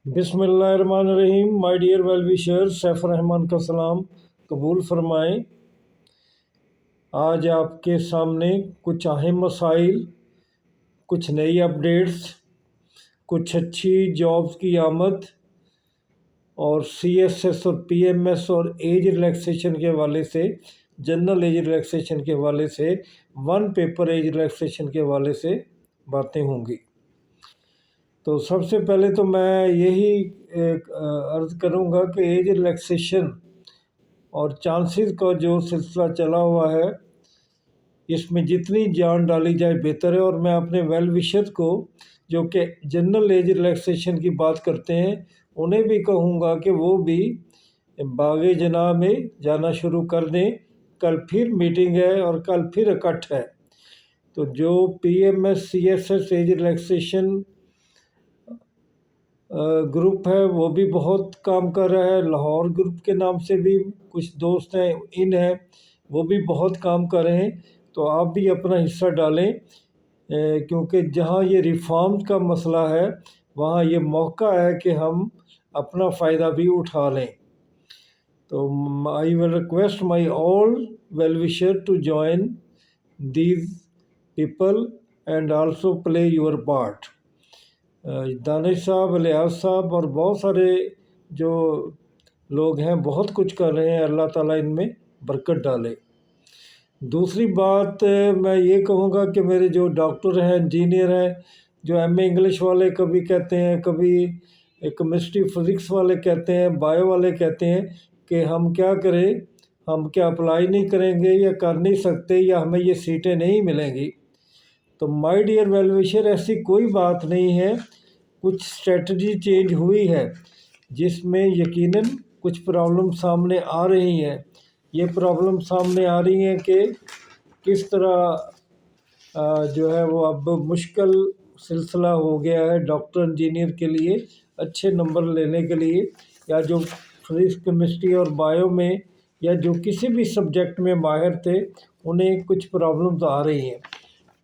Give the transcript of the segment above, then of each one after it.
बिस्मिल्लाहिर्रहमानिर्रहीम। My dear well wisher, Saif Rehman का सलाम कबूल फरमाएं। आज आपके सामने कुछ अहम मसाइल, कुछ नई अपडेट्स, कुछ अच्छी जॉब्स की आमद और CSS और PMS और एज रिलैक्सेशन के हवाले से, जनरल एज रिलैक्सेशन के हवाले से, वन पेपर एज रिलैक्सेशन के हवाले से बातें होंगी। तो सबसे पहले तो मैं यही अर्ज़ करूँगा कि एज रिलैक्सेशन और चांसेस का जो सिलसिला चला हुआ है, इसमें जितनी जान डाली जाए बेहतर है। और मैं अपने वेल विशर को, जो कि जनरल एज रिलैक्सेशन की बात करते हैं, उन्हें भी कहूँगा कि वो भी बागे जना में जाना शुरू कर दें। कल फिर मीटिंग है और कल फिर इकट्ठ है। तो जो PMS CSS age relaxation group है वो भी बहुत काम कर रहा है। लाहौर ग्रुप के नाम से भी कुछ दोस्त हैं, इन है, वो भी बहुत काम कर रहे हैं। तो आप भी अपना हिस्सा डालें, क्योंकि जहाँ ये रिफॉर्म का मसला है वहाँ ये मौका है कि हम अपना फ़ायदा भी उठा लें। तो I will request my all well wisher to join these people and also play your part. Danish साहब, लियाज साहब और बहुत सारे जो लोग हैं बहुत कुछ कर रहे हैं। अल्लाह ताला इनमें बरकत डाले। दूसरी बात मैं ये कहूँगा कि मेरे जो डॉक्टर हैं, इंजीनियर हैं, जो MA इंग्लिश वाले कभी कहते हैं, कभी केमिस्ट्री फिज़िक्स वाले कहते हैं, बायो वाले कहते हैं कि हम क्या करें, हम क्या अप्लाई नहीं करेंगे या कर नहीं सकते या हमें ये सीटें नहीं मिलेंगी। तो माय डियर वेल विशर, ऐसी कोई बात नहीं है। कुछ स्ट्रेटजी चेंज हुई है जिसमें यकीनन कुछ प्रॉब्लम सामने आ रही हैं। ये प्रॉब्लम सामने आ रही हैं कि किस तरह जो है वो अब मुश्किल सिलसिला हो गया है डॉक्टर इंजीनियर के लिए अच्छे नंबर लेने के लिए, या जो फिजिक्स केमिस्ट्री और बायो में या जो किसी भी सब्जेक्ट में माहिर थे, उन्हें कुछ प्रॉब्लम्स आ रही हैं।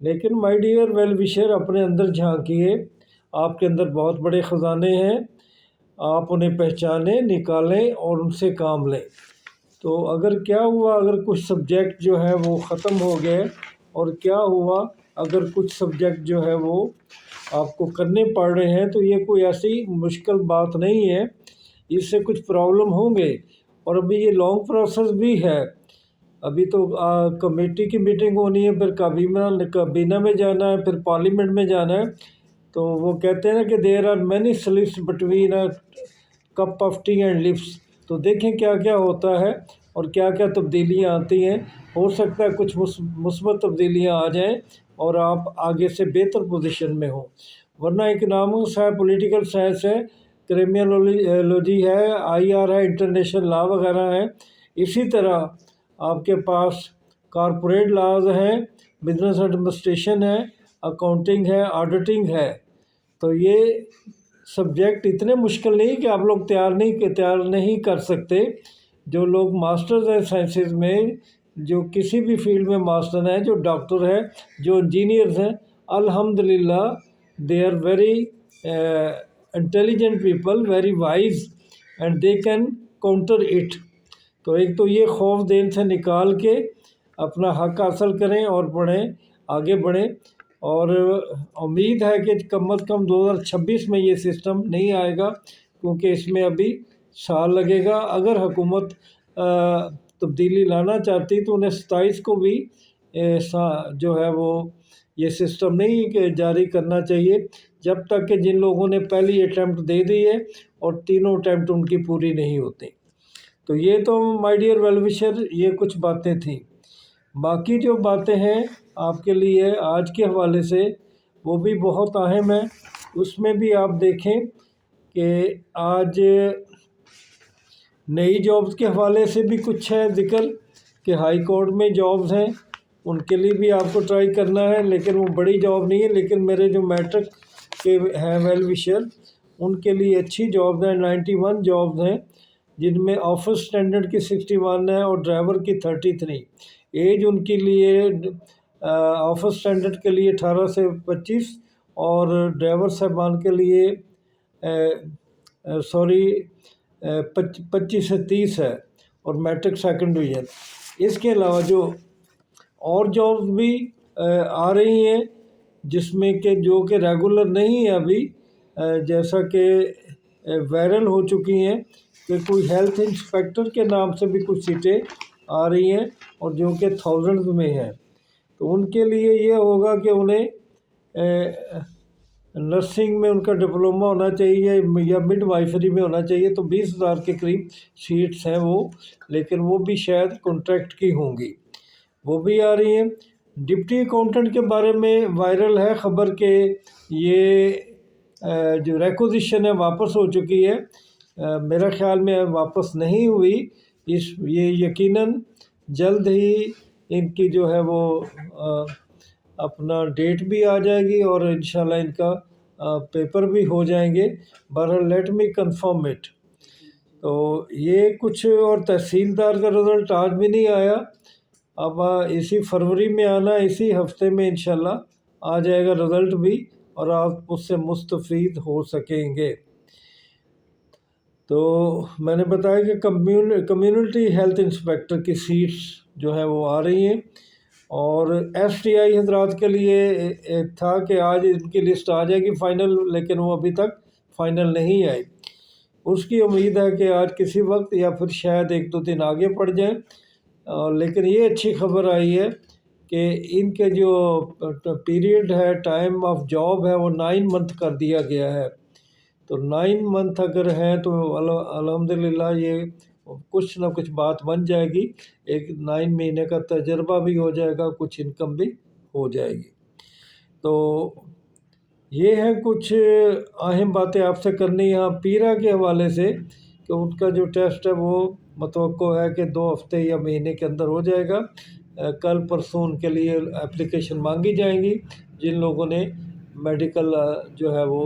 लेकिन माय डियर वेल विशर, अपने अंदर झांकिए, आपके अंदर बहुत बड़े ख़जाने हैं। आप उन्हें पहचानें, निकालें और उनसे काम लें। तो अगर क्या हुआ, अगर कुछ सब्जेक्ट जो है वो ख़त्म हो गए, और क्या हुआ अगर कुछ सब्जेक्ट जो है वो आपको करने पड़ रहे हैं, तो ये कोई ऐसी मुश्किल बात नहीं है। इससे कुछ प्रॉब्लम होंगे और अभी ये लॉन्ग प्रोसेस भी है। अभी तो कमेटी की मीटिंग होनी है, फिर काबीना में जाना है, फिर पार्लियामेंट में जाना है। तो वो कहते हैं ना कि there are many slips between a cup of tea and lips. तो देखें क्या क्या होता है और क्या क्या तब्दीलियाँ आती हैं। हो सकता है कुछ मुस्बत तब्दीलियाँ आ जाएं और आप आगे से बेहतर पोजीशन में हो। वरना इकनॉमिक्स है, पॉलिटिकल साइंस है, क्रिमिनोलॉजी है, IR है, इंटरनेशनल लॉ वगैरह है। इसी तरह आपके पास कॉरपोरेट लॉज हैं, बिजनेस एडमिनिस्ट्रेशन है, अकाउंटिंग है, ऑडिटिंग है। तो ये सब्जेक्ट इतने मुश्किल नहीं कि आप लोग तैयार नहीं कर सकते। जो लोग मास्टर्स हैं साइंसेस में, जो किसी भी फील्ड में मास्टर हैं, जो डॉक्टर हैं, जो इंजीनियर्स हैं, अल्हम्दुलिल्लाह they are very intelligent people, very wise, and they can counter it. तो एक तो ये खौफ देन से निकाल के अपना हक हासिल करें और बढ़ें, आगे बढ़ें। और उम्मीद है कि कम से कम 2026 में ये सिस्टम नहीं आएगा, क्योंकि इसमें अभी साल लगेगा। अगर हुकूमत तब्दीली लाना चाहती तो उन्हें 27 को भी जो है वो ये सिस्टम नहीं जारी करना चाहिए, जब तक कि जिन लोगों ने पहली अटैम्प्ट दे दी है और तीनों अटैम्प्ट उनकी पूरी नहीं होती। तो ये तो माय डियर वेल विशर, ये कुछ बातें थी। बाकी जो बातें हैं आपके लिए आज के हवाले से, वो भी बहुत अहम है। उसमें भी आप देखें कि आज नई जॉब्स के हवाले से भी कुछ है ज़िक्र कि हाई कोर्ट में जॉब्स हैं, उनके लिए भी आपको ट्राई करना है। लेकिन वो बड़ी जॉब नहीं है, लेकिन मेरे जो मैट्रिक के हैं वेल विशर, उनके लिए अच्छी जॉब्स हैं। 91 जॉब्स हैं, जिनमें ऑफिस स्टैंडर्ड की 61 है और ड्राइवर की 33। एज उनके लिए ऑफिस स्टैंडर्ड के लिए 18 से 25 और ड्राइवर साहबान के लिए सॉरी 25 से 30 है और मैट्रिक सेकंड डिवीज़न। इसके अलावा जो और जॉब्स भी आ रही हैं जिसमें कि जो कि रेगुलर नहीं है अभी, जैसा कि वायरल हो चुकी हैं कि कोई हेल्थ इंस्पेक्टर के नाम से भी कुछ सीटें आ रही हैं और जो कि थाउजेंड्स में हैं। तो उनके लिए ये होगा कि उन्हें नर्सिंग में उनका डिप्लोमा होना चाहिए या मिड वाइफरी में होना चाहिए। तो 20,000 के करीब सीट्स हैं वो, लेकिन वो भी शायद कॉन्ट्रैक्ट की होंगी, वो भी आ रही हैं। डिप्टी अकाउंटेंट के बारे में वायरल है ख़बर के ये जो रिक्विजिशन है वापस हो चुकी है। मेरा ख्याल में वापस नहीं हुई, ये यकीनन जल्द ही इनकी जो है वो अपना डेट भी आ जाएगी और इंशाल्लाह इनका पेपर भी हो जाएंगे। बहरहाल लेट मी कंफर्म इट। तो ये कुछ, और तहसीलदार का रिज़ल्ट आज भी नहीं आया, अब इसी फरवरी में आना, इसी हफ्ते में इंशाल्लाह आ जाएगा रिज़ल्ट भी और आप उससे मुस्तफ़ीद हो सकेंगे। तो मैंने बताया कि कम्युनिटी हेल्थ इंस्पेक्टर की सीट्स जो है वो आ रही हैं और STI हजरात के लिए था कि आज इनकी लिस्ट आ जाएगी फ़ाइनल, लेकिन वो अभी तक फ़ाइनल नहीं आई। उसकी उम्मीद है कि आज किसी वक्त या फिर शायद 1-2 दिन आगे पड़ जाए। लेकिन ये अच्छी खबर आई है कि इनके जो पीरियड है, टाइम ऑफ जॉब है, वो 9 मंथ कर दिया गया है। तो 9 मंथ अगर हैं तो अल्हम्दुलिल्लाह ये कुछ ना कुछ बात बन जाएगी। एक 9 महीने का तजर्बा भी हो जाएगा, कुछ इनकम भी हो जाएगी। तो ये है कुछ अहम बातें आपसे करनी यहाँ पीरा के हवाले से कि उनका जो टेस्ट है वो मतवक्को है कि 2 हफ्ते या महीने के अंदर हो जाएगा। कल परसों उनके लिए एप्लीकेशन मांगी जाएंगी जिन लोगों ने मेडिकल जो है वो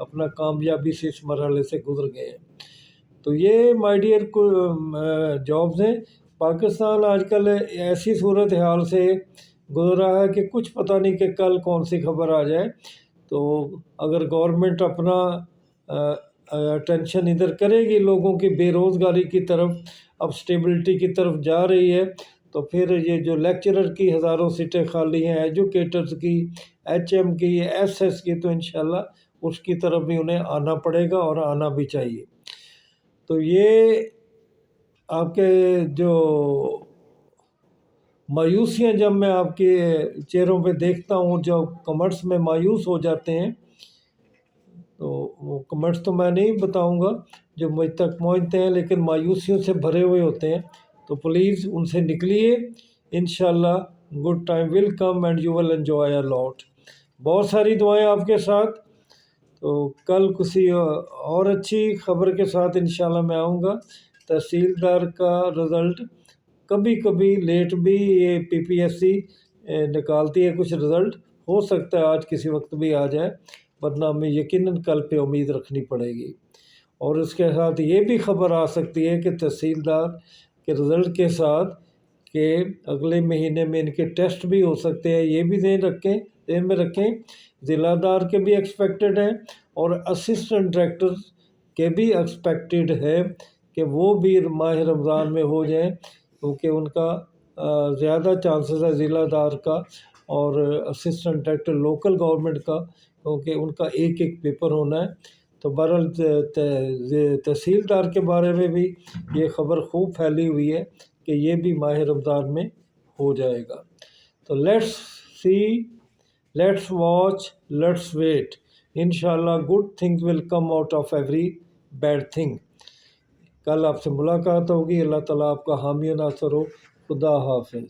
अपना कामयाबी से इस मरहले से गुजर गए हैं। तो ये माय डियर जॉब्स हैं। पाकिस्तान आजकल ऐसी सूरत हाल से गुजर रहा है कि कुछ पता नहीं कि कल कौन सी खबर आ जाए। तो अगर गवर्नमेंट अपना अटेंशन इधर करेगी लोगों की बेरोज़गारी की तरफ, अब स्टेबिलिटी की तरफ जा रही है, तो फिर ये जो लेक्चरर की हज़ारों सीटें खाली हैं, एजुकेटर्स की, HM की, SS की, तो इंशाल्लाह उसकी तरफ भी उन्हें आना पड़ेगा और आना भी चाहिए। तो ये आपके जो मायूसियाँ जब मैं आपके चेहरों पे देखता हूँ, जब कमेंट्स में मायूस हो जाते हैं, तो वो कमेंट्स तो मैं नहीं बताऊंगा जो मुझ तक पहुंचते हैं, लेकिन मायूसियों से भरे हुए होते हैं। तो प्लीज़ उनसे निकलिए, इंशाल्लाह good time will come and you will enjoy a lot. बहुत सारी दुआएं आपके साथ। तो कल किसी और अच्छी खबर के साथ इंशाल्लाह मैं आऊँगा। तहसीलदार का रिज़ल्ट कभी कभी लेट भी ये PPSC निकालती है कुछ रिज़ल्ट, हो सकता है आज किसी वक्त भी आ जाए, वरना हमें यकीनन कल पे उम्मीद रखनी पड़ेगी। और इसके साथ ये भी खबर आ सकती है कि तहसीलदार के रिज़ल्ट के साथ कि अगले महीने में इनके टेस्ट भी हो सकते हैं, ये भी ध्यान में रखें। ज़िलादार के भी एक्सपेक्टेड हैं और असिस्टेंट डायरेक्टर के भी एक्सपेक्टेड है कि वो भी माह रमज़ान में हो जाएं, क्योंकि उनका ज़्यादा चांसेस है ज़िलादार का और असिस्टेंट डायरेक्टर लोकल गवर्नमेंट का, क्योंकि उनका एक एक पेपर होना है। तो बहरहाल तहसीलदार के बारे में भी ये खबर खूब फैली हुई है कि ये भी माह रमज़ान में हो जाएगा। तो let's see, let's watch, let's wait. इंशाल्लाह good things will come out of every bad thing. कल आपसे मुलाकात होगी। अल्लाह ताला आपका हामी नासर हो। खुदा हाफिज़।